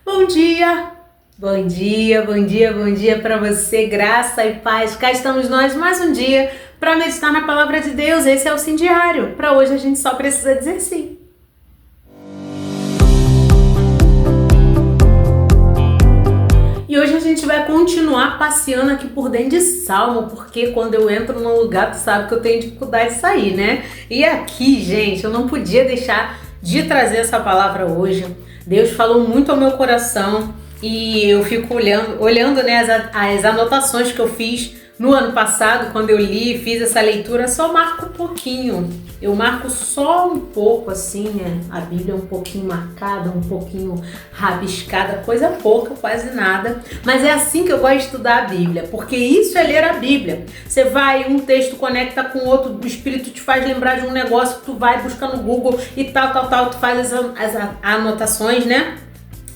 Bom dia, bom dia, bom dia, bom dia para você, graça e paz. Cá estamos nós mais um dia para meditar na palavra de Deus. Esse é o Sim Diário. Para hoje a gente só precisa dizer sim. E hoje a gente vai continuar passeando aqui por dentro de Salmo, porque quando eu entro num lugar, tu sabe que eu tenho dificuldade de sair, né? E aqui, gente, eu não podia deixar de trazer essa palavra hoje. Deus falou muito ao meu coração e eu fico olhando né, as anotações que eu fiz no ano passado, quando eu li, fiz essa leitura, só marco um pouquinho. Eu marco só um pouco assim, né? A Bíblia é um pouquinho marcada, um pouquinho rabiscada, coisa pouca, quase nada. Mas é assim que eu gosto de estudar a Bíblia, porque isso é ler a Bíblia. Você vai, um texto conecta com o outro, o Espírito te faz lembrar de um negócio, tu vai buscar no Google e tal, tu faz as anotações, né?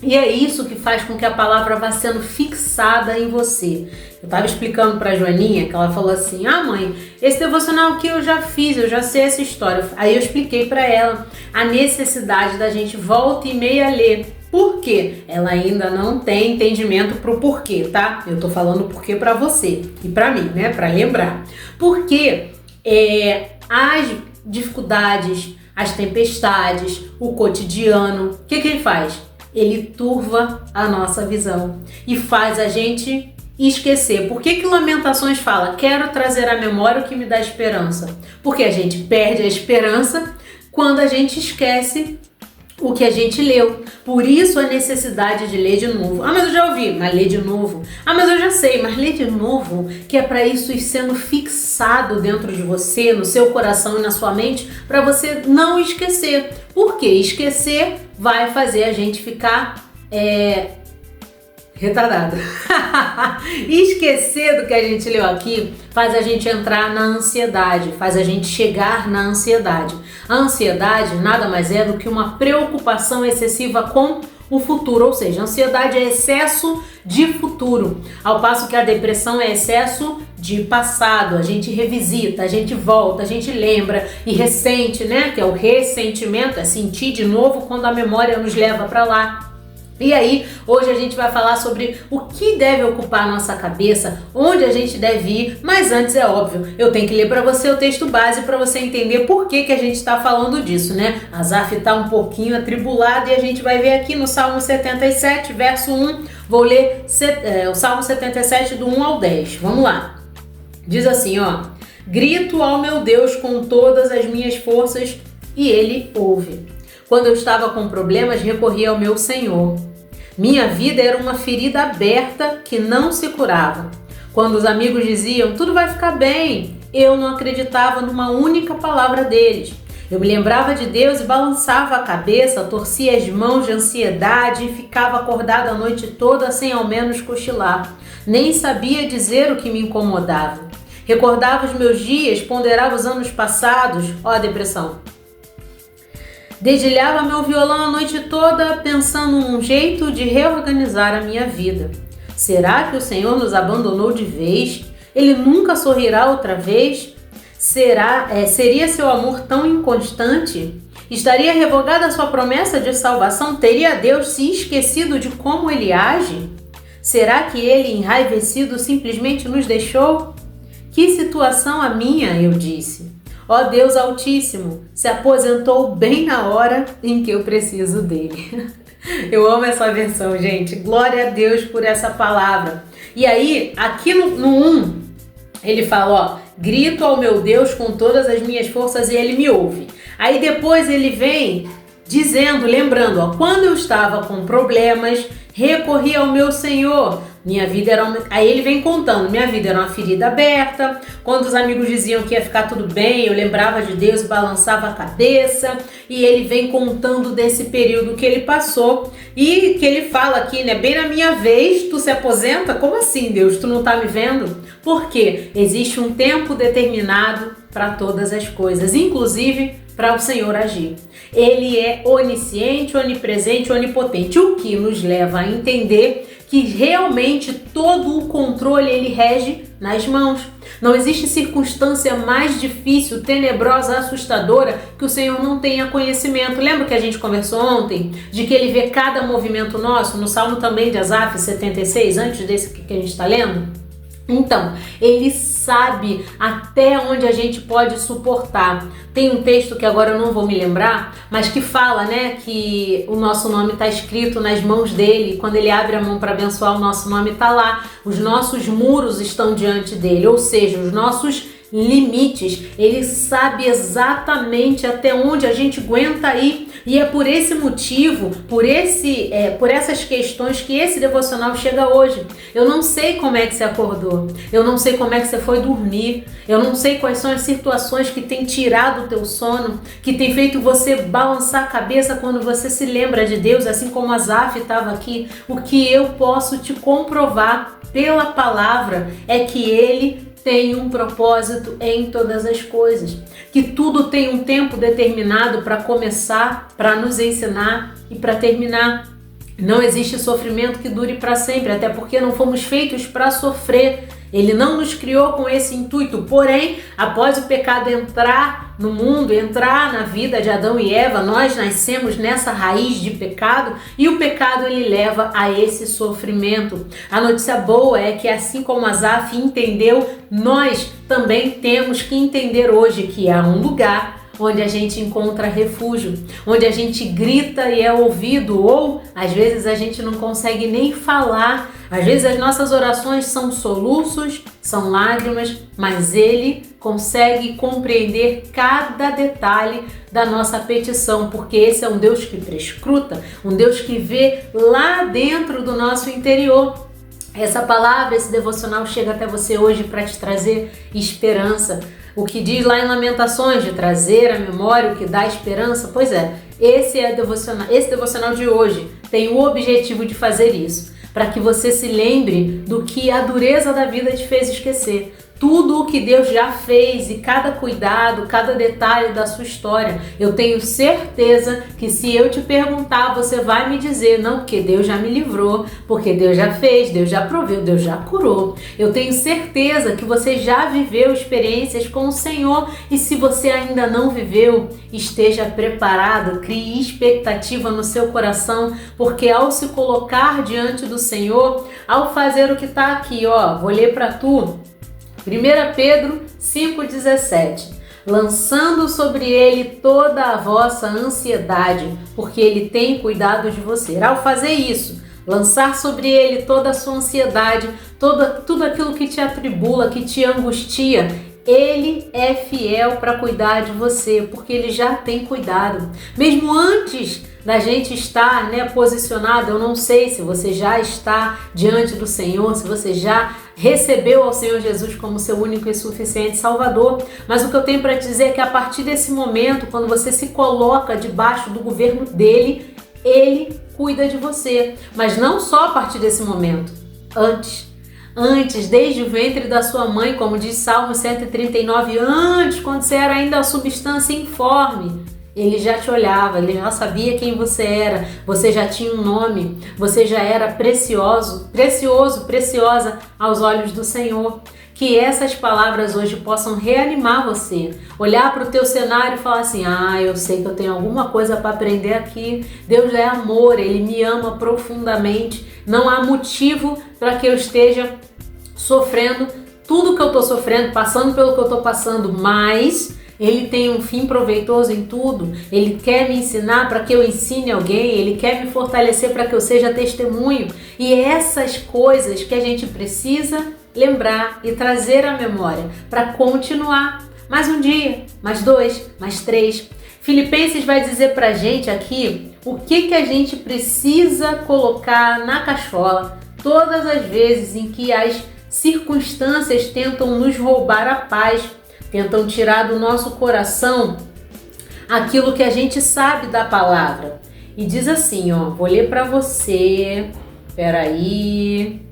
E é isso que faz com que a palavra vá sendo fixada em você. Eu estava explicando para a Joaninha, que ela falou assim, mãe, esse devocional que eu já fiz, eu já sei essa história. Aí eu expliquei para ela a necessidade da gente volta e meia ler. Por quê? Ela ainda não tem entendimento pro porquê, tá? Eu tô falando o porquê para você e para mim, né? Para lembrar. Porque as dificuldades, as tempestades, o cotidiano, o que ele faz? Ele turva a nossa visão e faz a gente esquecer. Por que Lamentações fala? Quero trazer à memória o que me dá esperança. Porque a gente perde a esperança quando a gente esquece o que a gente leu. Por isso a necessidade de ler de novo. Mas eu já ouvi, mas ler de novo. Mas eu já sei, mas ler de novo, que é para isso ir sendo fixado dentro de você, no seu coração e na sua mente, para você não esquecer. Porque esquecer vai fazer a gente ficar retardada. Esquecer do que a gente leu aqui faz a gente entrar na ansiedade, faz a gente chegar na ansiedade. A ansiedade nada mais é do que uma preocupação excessiva com o futuro, ou seja, a ansiedade é excesso de futuro, ao passo que a depressão é excesso de passado. A gente revisita, a gente volta, a gente lembra e ressente, né? Que é o ressentimento, é sentir de novo quando a memória nos leva para lá. E aí, hoje a gente vai falar sobre o que deve ocupar a nossa cabeça, onde a gente deve ir, mas antes é óbvio, eu tenho que ler para você o texto base para você entender por que a gente está falando disso, né? Asaf está um pouquinho atribulado e a gente vai ver aqui no Salmo 77, verso 1, vou ler o Salmo 77 do 1 ao 10, vamos lá. Diz assim, grito ao meu Deus com todas as minhas forças e ele ouve. Quando eu estava com problemas, recorri ao meu Senhor. Minha vida era uma ferida aberta que não se curava. Quando os amigos diziam, tudo vai ficar bem, eu não acreditava numa única palavra deles. Eu me lembrava de Deus e balançava a cabeça, torcia as mãos de ansiedade e ficava acordada a noite toda sem ao menos cochilar. Nem sabia dizer o que me incomodava. Recordava os meus dias, ponderava os anos passados, a depressão. Dedilhava meu violão a noite toda, pensando num jeito de reorganizar a minha vida. Será que o Senhor nos abandonou de vez? Ele nunca sorrirá outra vez? Seria seu amor tão inconstante? Estaria revogada a sua promessa de salvação? Teria Deus se esquecido de como ele age? Será que ele, enraivecido, simplesmente nos deixou? Que situação a minha, eu disse. Ó Deus Altíssimo, se aposentou bem na hora em que eu preciso dele. Eu amo essa versão, gente. Glória a Deus por essa palavra. E aí, aqui no 1, ele fala, grito ao meu Deus com todas as minhas forças e ele me ouve. Aí depois ele vem dizendo, lembrando, quando eu estava com problemas, recorri ao meu Senhor. Minha vida era Aí ele vem contando, minha vida era uma ferida aberta, quando os amigos diziam que ia ficar tudo bem, eu lembrava de Deus e balançava a cabeça, e ele vem contando desse período que ele passou, e que ele fala aqui, né, bem na minha vez, tu se aposenta? Como assim, Deus, tu não tá me vendo? Porque existe um tempo determinado para todas as coisas, inclusive para o Senhor agir. Ele é onisciente, onipresente, onipotente, o que nos leva a entender que realmente todo o controle ele rege nas mãos. Não existe circunstância mais difícil, tenebrosa, assustadora que o Senhor não tenha conhecimento. Lembra que a gente conversou ontem? De que Ele vê cada movimento nosso, no Salmo também de Asaf 76, antes desse que a gente está lendo? Então, Ele sabe até onde a gente pode suportar. Tem um texto que agora eu não vou me lembrar, mas que fala, né, que o nosso nome está escrito nas mãos dele. Quando ele abre a mão para abençoar, o nosso nome está lá. Os nossos muros estão diante dele, ou seja, os nossos limites. Ele sabe exatamente até onde a gente aguenta ir. E é por esse motivo, por essas questões que esse devocional chega hoje. Eu não sei como é que você acordou, eu não sei como é que você foi dormir, eu não sei quais são as situações que têm tirado o teu sono, que tem feito você balançar a cabeça quando você se lembra de Deus, assim como Asaf estava aqui. O que eu posso te comprovar pela palavra é que Ele tem um propósito em todas as coisas, que tudo tem um tempo determinado para começar, para nos ensinar e para terminar. Não existe sofrimento que dure para sempre, até porque não fomos feitos para sofrer. Ele não nos criou com esse intuito, porém, após o pecado entrar no mundo, entrar na vida de Adão e Eva, nós nascemos nessa raiz de pecado e o pecado ele leva a esse sofrimento. A notícia boa é que assim como Asaf entendeu, nós também temos que entender hoje que há um lugar onde a gente encontra refúgio, onde a gente grita e é ouvido, ou às vezes a gente não consegue nem falar, às vezes as nossas orações são soluços, são lágrimas, mas Ele consegue compreender cada detalhe da nossa petição, porque esse é um Deus que prescruta, um Deus que vê lá dentro do nosso interior. Essa palavra, esse devocional chega até você hoje para te trazer esperança. O que diz lá em Lamentações, de trazer à memória o que dá esperança, pois é, esse devocional de hoje tem o objetivo de fazer isso, para que você se lembre do que a dureza da vida te fez esquecer. Tudo o que Deus já fez e cada cuidado, cada detalhe da sua história. Eu tenho certeza que se eu te perguntar, você vai me dizer, não, porque Deus já me livrou, porque Deus já fez, Deus já proveu, Deus já curou. Eu tenho certeza que você já viveu experiências com o Senhor e se você ainda não viveu, esteja preparado, crie expectativa no seu coração, porque ao se colocar diante do Senhor, ao fazer o que está aqui, vou ler para tu, 1 Pedro 5,17 lançando sobre ele toda a vossa ansiedade, porque ele tem cuidado de você. Ao fazer isso, lançar sobre ele toda a sua ansiedade, tudo aquilo que te atribula, que te angustia, Ele é fiel para cuidar de você, porque Ele já tem cuidado. Mesmo antes da gente estar posicionado, eu não sei se você já está diante do Senhor, se você já recebeu ao Senhor Jesus como seu único e suficiente Salvador, mas o que eu tenho para te dizer é que a partir desse momento, quando você se coloca debaixo do governo dele, Ele cuida de você. Mas não só a partir desse momento, antes, desde o ventre da sua mãe, como diz Salmo 139, antes, quando você era ainda a substância informe, Ele já te olhava, Ele já sabia quem você era, você já tinha um nome, você já era preciosa aos olhos do Senhor. Que essas palavras hoje possam reanimar você, olhar para o teu cenário e falar assim, eu sei que eu tenho alguma coisa para aprender aqui, Deus é amor, Ele me ama profundamente, não há motivo para que eu esteja sofrendo tudo que eu estou sofrendo, passando pelo que eu estou passando, mas Ele tem um fim proveitoso em tudo. Ele quer me ensinar para que eu ensine alguém, Ele quer me fortalecer para que eu seja testemunho. E essas coisas que a gente precisa lembrar e trazer à memória para continuar mais um dia, mais 2, mais 3. Filipenses vai dizer para a gente aqui o que a gente precisa colocar na cachola todas as vezes em que as circunstâncias tentam nos roubar a paz, tentam tirar do nosso coração aquilo que a gente sabe da palavra. E diz assim, vou ler para você, peraí,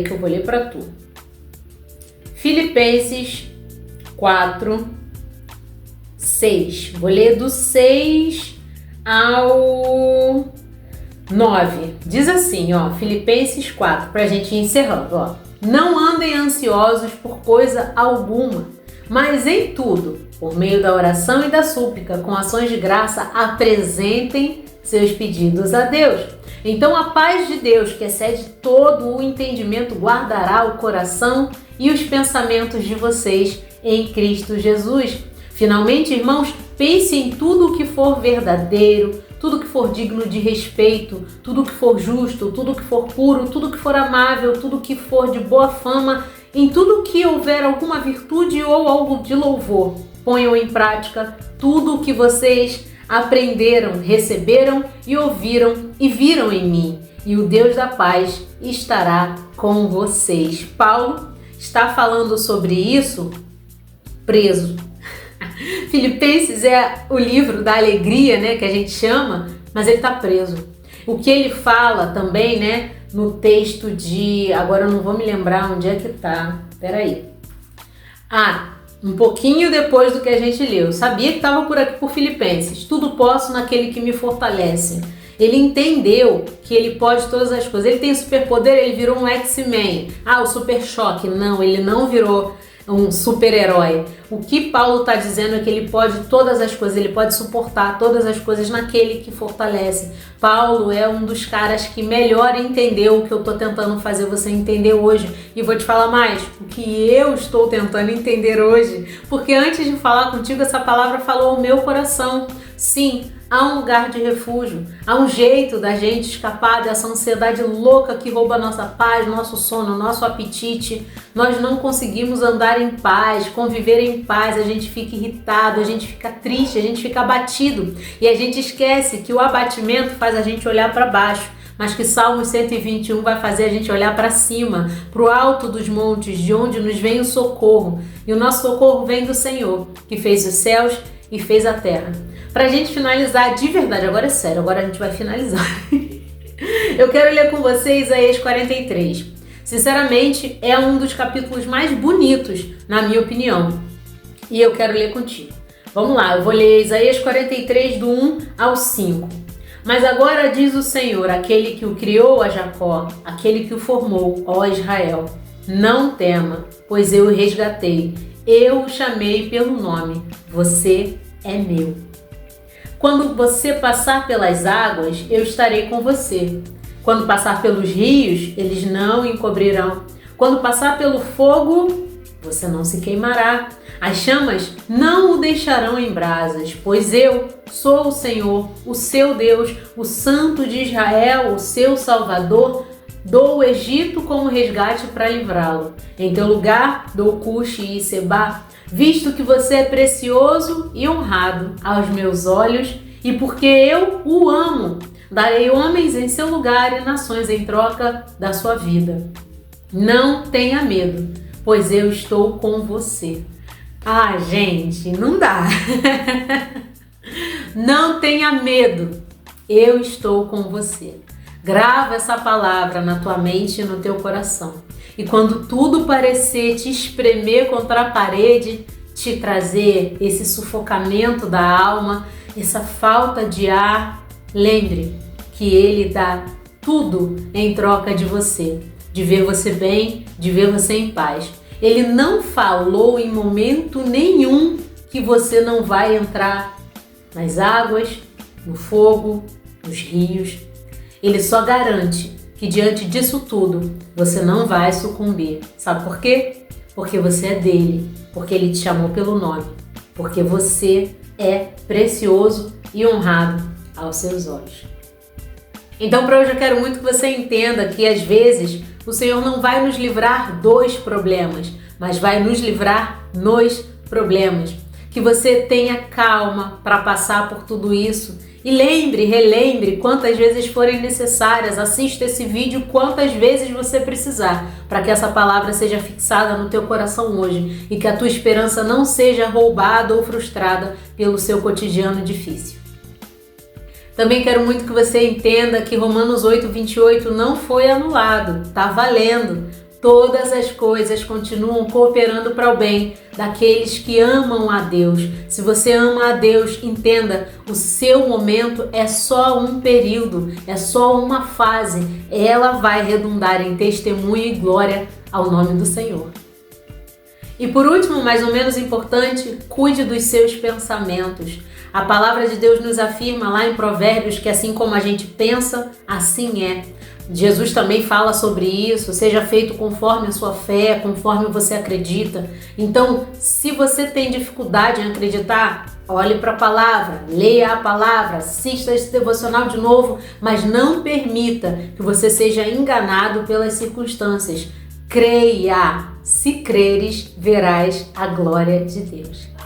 que eu vou ler para tu. Filipenses 4, 6. Vou ler do 6 ao 9. Diz assim, ó, Filipenses 4, pra gente ir encerrando, ó. Não andem ansiosos por coisa alguma, mas em tudo, por meio da oração e da súplica, com ações de graça, apresentem seus pedidos a Deus. Então a paz de Deus, que excede todo o entendimento, guardará o coração e os pensamentos de vocês em Cristo Jesus. Finalmente, irmãos, pensem em tudo o que for verdadeiro, tudo que for digno de respeito, tudo que for justo, tudo que for puro, tudo que for amável, tudo que for de boa fama, em tudo que houver alguma virtude ou algo de louvor. Ponham em prática tudo o que vocês aprenderam, receberam e ouviram e viram em mim, e o Deus da paz estará com vocês. Paulo está falando sobre isso preso. Filipenses é o livro da alegria, né, que a gente chama, mas ele está preso. O que ele fala também, né, no texto de... Agora eu não vou me lembrar onde é que tá. Peraí. Um pouquinho depois do que a gente leu. Sabia que estava por aqui por Filipenses. Tudo posso naquele que me fortalece. Ele entendeu que ele pode todas as coisas. Ele tem superpoder, ele virou um X-Men. O super choque. Não, ele não virou um super-herói. O que Paulo está dizendo é que ele pode todas as coisas, ele pode suportar todas as coisas naquele que fortalece. Paulo é um dos caras que melhor entendeu o que eu estou tentando fazer você entender hoje. E vou te falar mais, o que eu estou tentando entender hoje, porque antes de falar contigo, essa palavra falou ao meu coração. Sim, há um lugar de refúgio, há um jeito da gente escapar dessa ansiedade louca que rouba a nossa paz, nosso sono, nosso apetite. Nós não conseguimos andar em paz, conviver em paz, a gente fica irritado, a gente fica triste, a gente fica abatido e a gente esquece que o abatimento faz a gente olhar para baixo, mas que Salmo 121 vai fazer a gente olhar para cima, para o alto dos montes, de onde nos vem o socorro. E o nosso socorro vem do Senhor, que fez os céus e fez a terra. Pra gente finalizar de verdade, agora é sério, agora a gente vai finalizar. Eu quero ler com vocês Isaías 43. Sinceramente, é um dos capítulos mais bonitos, na minha opinião. E eu quero ler contigo. Vamos lá, eu vou ler Isaías 43, do 1 ao 5. Mas agora diz o Senhor, aquele que o criou a Jacó, aquele que o formou, ó Israel. Não tema, pois eu o resgatei. Eu o chamei pelo nome. Você é meu. Quando você passar pelas águas, eu estarei com você. Quando passar pelos rios, eles não o encobrirão. Quando passar pelo fogo, você não se queimará. As chamas não o deixarão em brasas, pois eu sou o Senhor, o seu Deus, o Santo de Israel, o seu Salvador. Dou o Egito como resgate para livrá-lo. Em teu lugar, dou Cuxi e Sebá, visto que você é precioso e honrado aos meus olhos, e porque eu o amo, darei homens em seu lugar e nações em troca da sua vida. Não tenha medo, pois eu estou com você. Gente, não dá. Não tenha medo, eu estou com você. Grava essa palavra na tua mente e no teu coração. E quando tudo parecer te espremer contra a parede, te trazer esse sufocamento da alma, essa falta de ar, lembre que Ele dá tudo em troca de você, de ver você bem, de ver você em paz. Ele não falou em momento nenhum que você não vai entrar nas águas, no fogo, nos rios. Ele só garante que diante disso tudo você não vai sucumbir. Sabe por quê? Porque você é dele, porque ele te chamou pelo nome, porque você é precioso e honrado aos seus olhos. Então, para hoje eu quero muito que você entenda que às vezes o Senhor não vai nos livrar dos problemas, mas vai nos livrar nos problemas. Que você tenha calma para passar por tudo isso. E relembre quantas vezes forem necessárias, assista esse vídeo quantas vezes você precisar, para que essa palavra seja fixada no teu coração hoje e que a tua esperança não seja roubada ou frustrada pelo seu cotidiano difícil. Também quero muito que você entenda que Romanos 8:28 não foi anulado, está valendo. todas as coisas continuam cooperando para o bem daqueles que amam a Deus. Se você ama a Deus, entenda, o seu momento é só um período, é só uma fase. Ela vai redundar em testemunho e glória ao nome do Senhor. E por último, mais ou menos importante, cuide dos seus pensamentos. A palavra de Deus nos afirma lá em Provérbios que assim como a gente pensa, assim é. Jesus também fala sobre isso, seja feito conforme a sua fé, conforme você acredita. Então, se você tem dificuldade em acreditar, olhe para a palavra, leia a palavra, assista esse devocional de novo, mas não permita que você seja enganado pelas circunstâncias. Creia, se creres, verás a glória de Deus.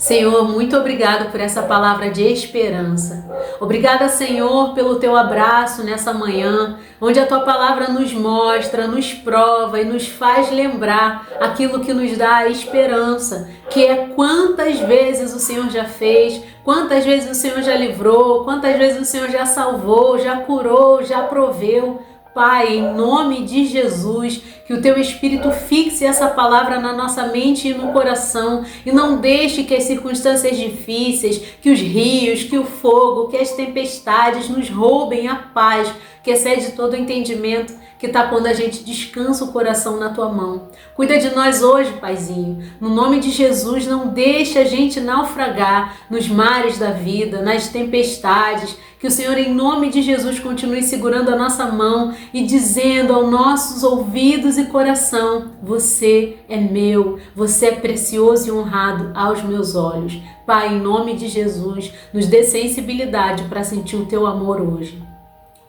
Senhor, muito obrigado por essa palavra de esperança. Obrigada, Senhor, pelo teu abraço nessa manhã, onde a tua palavra nos mostra, nos prova e nos faz lembrar aquilo que nos dá a esperança, que é quantas vezes o Senhor já fez, quantas vezes o Senhor já livrou, quantas vezes o Senhor já salvou, já curou, já proveu. Pai, em nome de Jesus, que o teu Espírito fixe essa palavra na nossa mente e no coração e não deixe que as circunstâncias difíceis, que os rios, que o fogo, que as tempestades nos roubem a paz que excede todo o entendimento, que está quando a gente descansa o coração na tua mão. Cuida de nós hoje, Paizinho. No nome de Jesus, não deixe a gente naufragar nos mares da vida, nas tempestades. Que o Senhor, em nome de Jesus, continue segurando a nossa mão e dizendo aos nossos ouvidos e coração: você é meu, você é precioso e honrado aos meus olhos. Pai, em nome de Jesus, nos dê sensibilidade para sentir o teu amor hoje.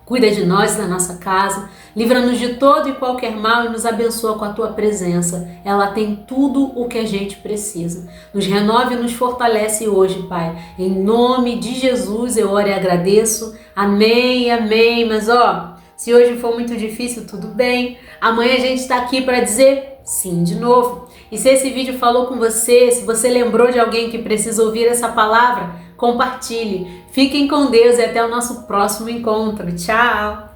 Cuida de nós, da nossa casa, livra-nos de todo e qualquer mal e nos abençoa com a tua presença. Ela tem tudo o que a gente precisa. Nos renove e nos fortalece hoje, Pai. Em nome de Jesus eu oro e agradeço. Amém, amém. Mas se hoje for muito difícil, tudo bem. Amanhã a gente está aqui para dizer sim de novo. E se esse vídeo falou com você, se você lembrou de alguém que precisa ouvir essa palavra, compartilhe. Fiquem com Deus e até o nosso próximo encontro. Tchau!